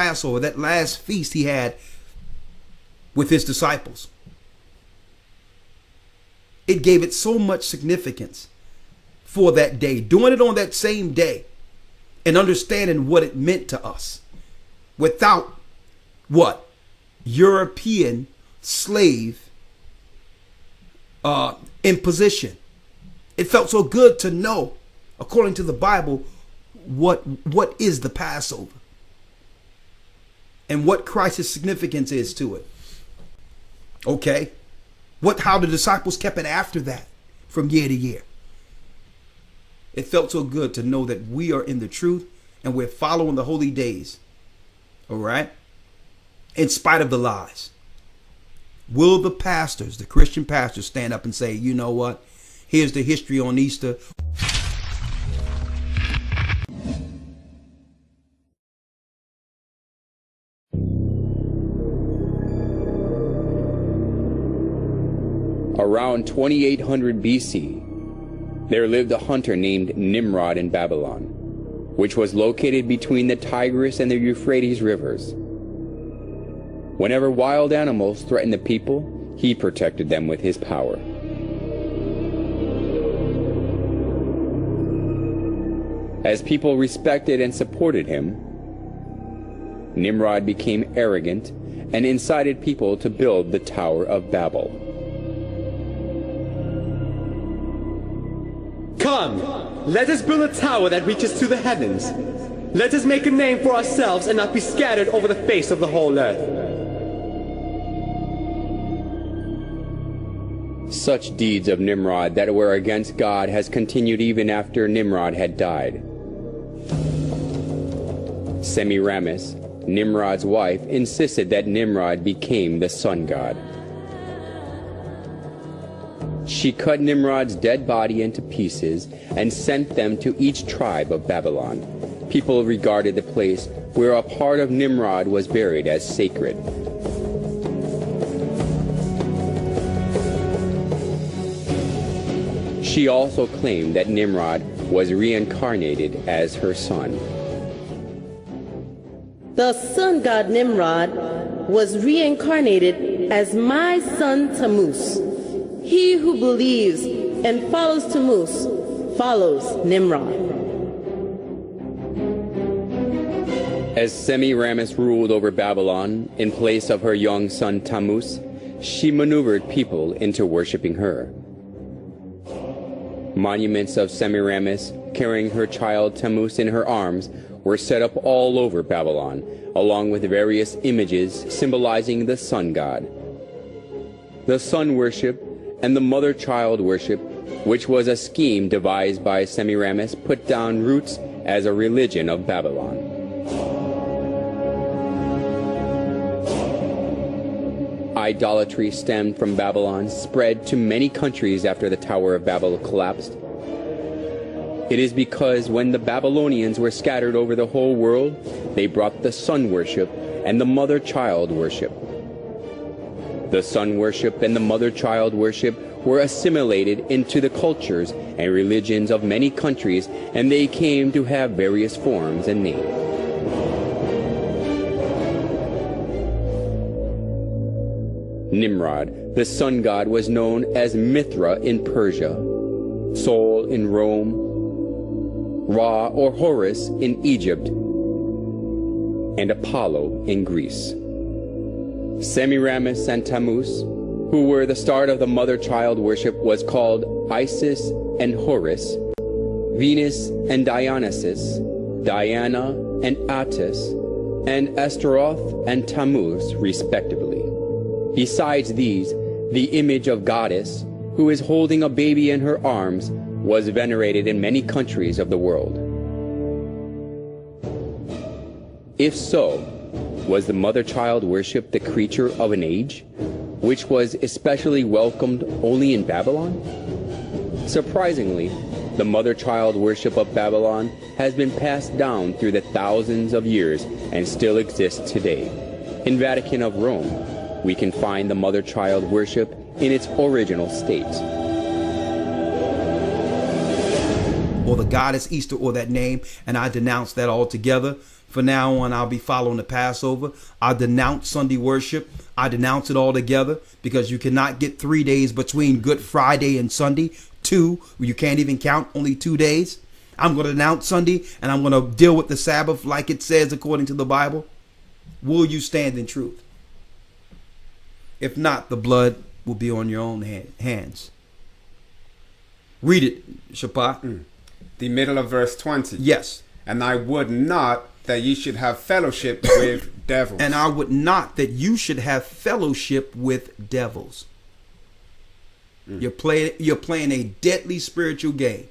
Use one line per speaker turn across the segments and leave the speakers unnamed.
Passover, that last feast he had with his disciples. It gave it so much significance for that day, doing it on that same day and understanding what it meant to us without what? European slave imposition. It felt so good to know, according to the Bible, what is the Passover and what Christ's significance is to it. Okay, how the disciples kept it after that from year to year. It felt so good to know that we are in the truth and we're following the holy days. All right, in spite of the lies. Will the pastors, the Christian pastors, stand up and say, you know what? Here's the history on Easter.
Around 2800 BC, there lived a hunter named Nimrod in Babylon, which was located between the Tigris and the Euphrates rivers. Whenever wild animals threatened the people, he protected them with his power. As people respected and supported him, Nimrod became arrogant and incited people to build the Tower of Babel.
Come, let us build a tower that reaches to the heavens. Let us make a name for ourselves and not be scattered over the face of the whole earth.
Such deeds of Nimrod that were against God has continued even after Nimrod had died. Semiramis, Nimrod's wife, insisted that Nimrod became the sun god. She cut Nimrod's dead body into pieces and sent them to each tribe of Babylon. People regarded the place where a part of Nimrod was buried as sacred. She also claimed that Nimrod was reincarnated as her son.
The sun god Nimrod was reincarnated as my son Tammuz. He who believes and follows Tammuz follows Nimrod.
As Semiramis ruled over Babylon in place of her young son Tammuz, she maneuvered people into worshiping her. Monuments of Semiramis carrying her child Tammuz in her arms were set up all over Babylon, along with various images symbolizing the sun god. The sun worship and the mother-child worship, which was a scheme devised by Semiramis, put down roots as a religion of Babylon. Idolatry stemmed from Babylon, spread to many countries after the Tower of Babel collapsed. It is because when the Babylonians were scattered over the whole world, they brought the sun worship and the mother-child worship. The sun worship and the mother-child worship were assimilated into the cultures and religions of many countries, and they came to have various forms and names. Nimrod, the sun god, was known as Mithra in Persia, Sol in Rome, Ra or Horus in Egypt, and Apollo in Greece. Semiramis and Tammuz, who were the start of the mother-child worship, was called Isis and Horus, Venus and Dionysus, Diana and Attis, and Astaroth and Tammuz, respectively. Besides these, the image of goddess, who is holding a baby in her arms, was venerated in many countries of the world. If so, was the mother-child worship the creature of an age, which was especially welcomed only in Babylon? Surprisingly, the mother-child worship of Babylon has been passed down through the thousands of years and still exists today. In Vatican of Rome, we can find the mother-child worship in its original state.
Or the goddess Easter, or that name, and I denounce that altogether. From now on, I'll be following the Passover. I denounce Sunday worship. I denounce it altogether because you cannot get 3 days between Good Friday and Sunday. 2, you can't even count only 2 days. I'm going to denounce Sunday and I'm going to deal with the Sabbath like it says according to the Bible. Will you stand in truth? If not, the blood will be on your own hands. Read it, Shaphat.
The middle of verse 20.
Yes.
And I would not that ye should have fellowship with devils.
And I would not that you should have fellowship with devils. You're playing a deadly spiritual game.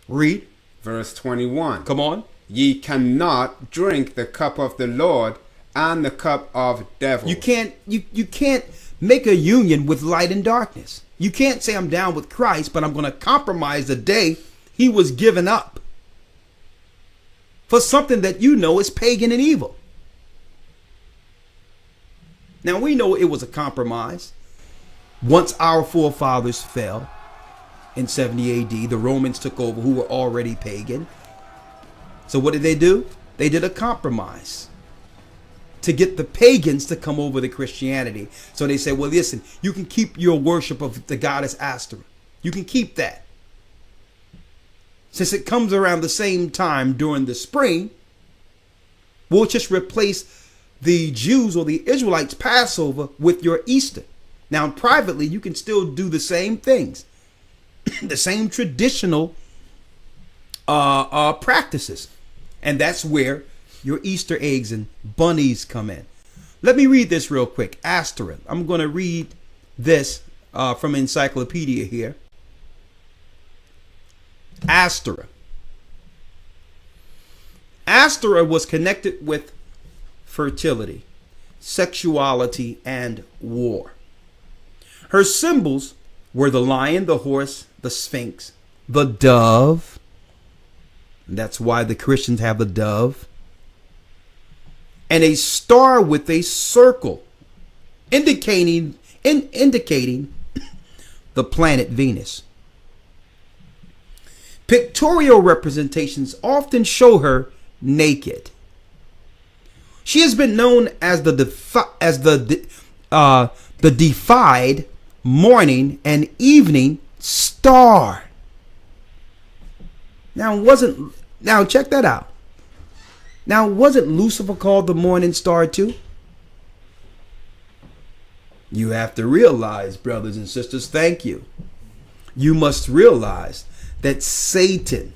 Read.
Verse 21.
Come on.
Ye cannot drink the cup of the Lord and the cup of devils.
You can't make a union with light and darkness. You can't say I'm down with Christ, but I'm going to compromise the day he was given up for something that you know is pagan and evil. Now we know it was a compromise. Once our forefathers fell in 70 AD, the Romans took over, who were already pagan. So what did they do? They did a compromise to get the pagans to come over to Christianity. So they said, well, listen, you can keep your worship of the goddess Ashtoreth. You can keep that. Since it comes around the same time during the spring, we'll just replace the Jews or the Israelites' Passover with your Easter. Now, privately, you can still do the same things, the same traditional practices. And that's where your Easter eggs and bunnies come in. Let me read this real quick. Ashtoreth. I'm going to read this from encyclopedia here. Ashtoreth. Ashtoreth was connected with fertility, sexuality, and war. Her symbols were the lion, the horse, the sphinx, the dove. That's why the Christians have the dove. And a star with a circle indicating the planet Venus. Pictorial representations often show her naked. She has been known as the defied morning and evening star. Now check that out. Now, wasn't Lucifer called the morning star too? You have to realize, brothers and sisters, thank you. You must realize that Satan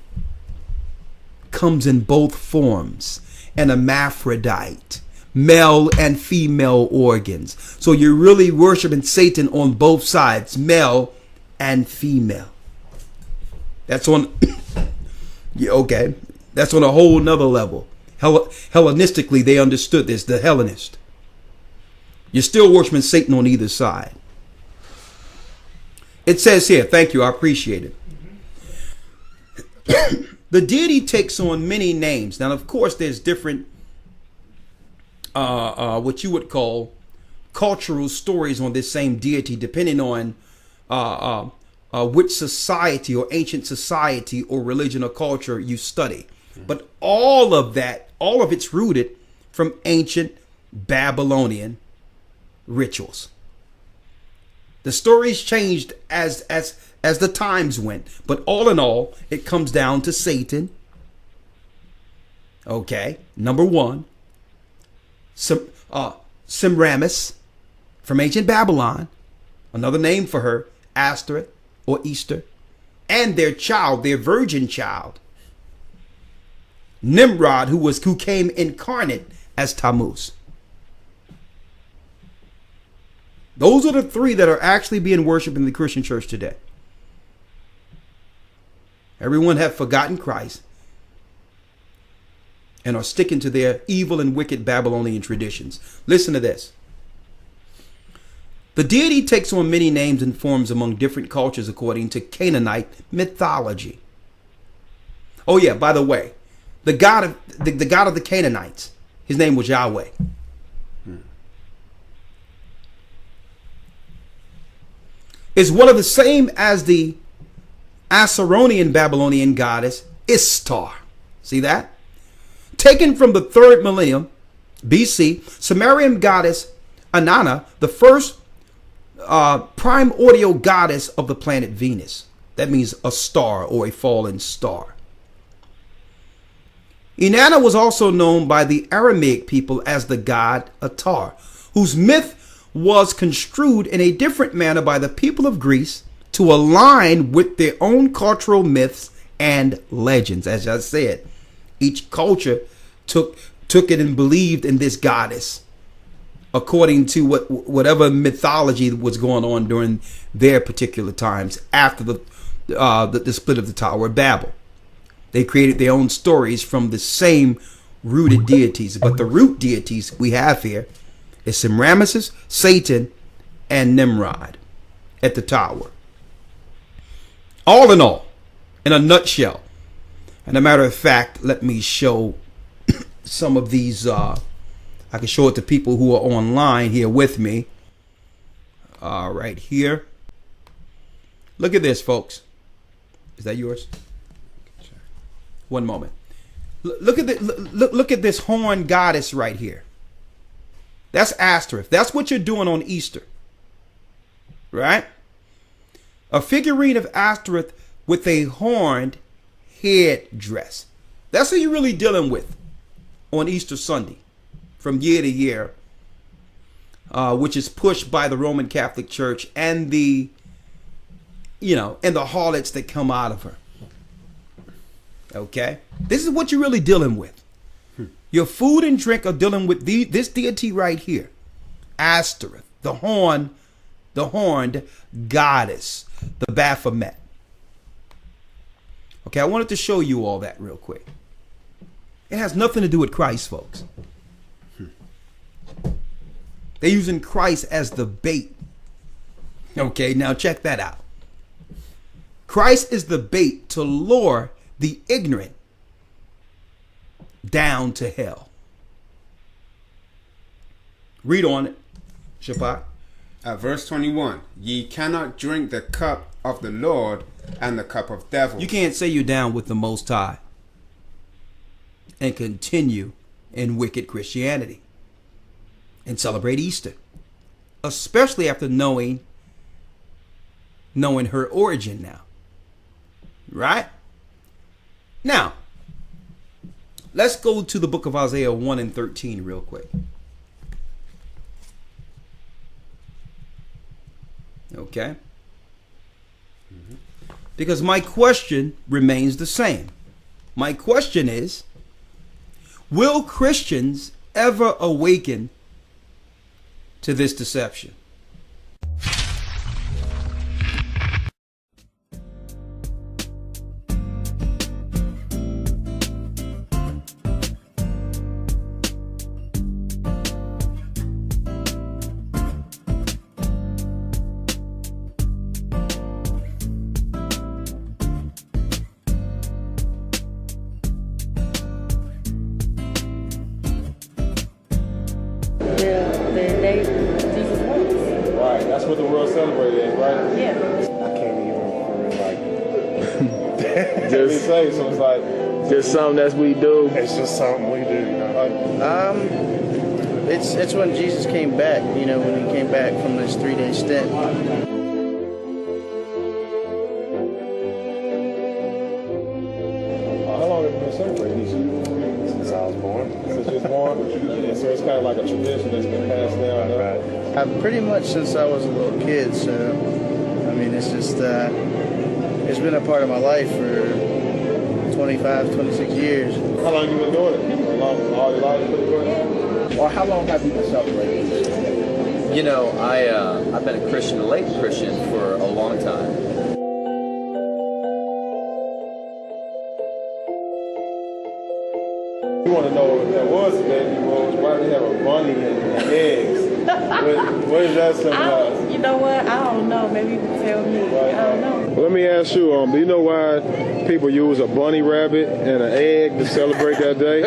comes in both forms, an hermaphrodite, male and female organs. So you're really worshiping Satan on both sides, male and female. That's on, yeah, okay. That's on a whole nother level. Hellenistically, they understood this, the Hellenist. You're still worshiping Satan on either side. It says here, thank you, I appreciate it. The deity takes on many names. Now, of course, there's different, what you would call cultural stories on this same deity, depending on which society or ancient society or religion or culture you study. But all of it's rooted from ancient Babylonian rituals. The stories changed as the times went, but all in all, it comes down to Satan. Okay, number one, Semiramis from ancient Babylon, another name for her, Ashtoreth or Easter, and their child, their virgin child, Nimrod, who came incarnate as Tammuz. Those are the three that are actually being worshipped in the Christian church today. Everyone have forgotten Christ and are sticking to their evil and wicked Babylonian traditions. Listen to this. The deity takes on many names and forms among different cultures according to Canaanite mythology. Oh yeah, by the way, the god of the Canaanites, his name was Yahweh. Is one of the same as the Assyrian Babylonian goddess Ishtar. See that? Taken from the 3rd millennium BC, Sumerian goddess Inanna, the first primordial goddess of the planet Venus. That means a star or a fallen star. Inanna was also known by the Aramaic people as the god Atar, whose myth was construed in a different manner by the people of Greece to align with their own cultural myths and legends. As I said, each culture took it and believed in this goddess according to whatever mythology was going on during their particular times after the split of the Tower of Babel. They created their own stories from the same rooted deities, but the root deities we have here is Semiramis, Satan, and Nimrod at the tower. All in all, in a nutshell, and a matter of fact, let me show some of these. I can show it to people who are online here with me. Right here. Look at this, folks. Is that yours? One moment. Look at this horn goddess right here. That's Ashtoreth. That's what you're doing on Easter. Right? A figurine of Ashtoreth with a horned headdress. That's what you're really dealing with on Easter Sunday from year to year, which is pushed by the Roman Catholic Church and the harlots that come out of her. Okay? This is what you're really dealing with. Your food and drink are dealing with this deity right here. Ashtoreth, the horned goddess, the Baphomet. Okay, I wanted to show you all that real quick. It has nothing to do with Christ, folks. They're using Christ as the bait. Okay, now check that out. Christ is the bait to lure the ignorant down to hell. Read on it, Shaphat.
Verse 21. Ye cannot drink the cup of the Lord and the cup of devil.
You can't say you're down with the Most High and continue in wicked Christianity and celebrate Easter, especially after knowing her origin now. Right? Now, let's go to the book of Isaiah 1 and 13 real quick. Okay? Because my question remains the same. My question is, will Christians ever awaken to this deception?
The day Jesus rose.
Right, that's what the world celebrated, right?
Yeah.
I can't even like just say, so it's like
Just something that we do.
it's just something we do, you know.
It's when Jesus came back, you know, when he came back from this 3-day stint.
How long have you been celebrating Easter?
Since I was born.
Since you was born? Yeah, so it's kind of like a tradition that's been passed down. Huh?
I've pretty much since I was a little kid, so I mean, it's just it's been a part of my life for 25, 26 years.
How long have you been doing it? All your life, pretty much?
Or how long have you been celebrating this?
You know, I've been a Christian, a late Christian, for a long time.
You want to know if there was a baby rose, why do they have a bunny and eggs? what is that symbolize?
You know what? I don't know. Maybe you can tell me. I don't know.
Well, let me ask you, do you know why people use a bunny rabbit and an egg to celebrate that day?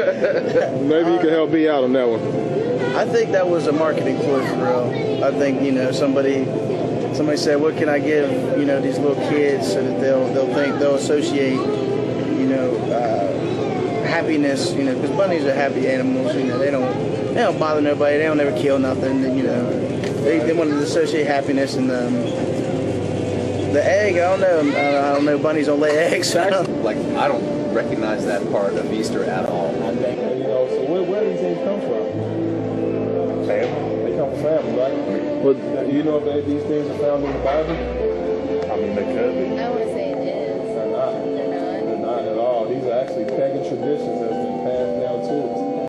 Maybe you can help me out on that one.
I think that was a marketing ploy for real. I think, you know, somebody said, what can I give, you know, these little kids so that they'll associate, you know, happiness, you know, because bunnies are happy animals. You know, they don't bother nobody. They don't ever kill nothing. You know, they want to associate happiness and the egg. I don't know. Bunnies don't lay eggs. So
Like, I don't recognize that part of Easter at all.
You know, so where do these things come from? Family. They come from family, right? But you know if these things are found in the Bible? I mean, they could be.
I want to say it is.
They're not.
They're not.
They're not at all. These are actually pagan traditions that's been passed down to us.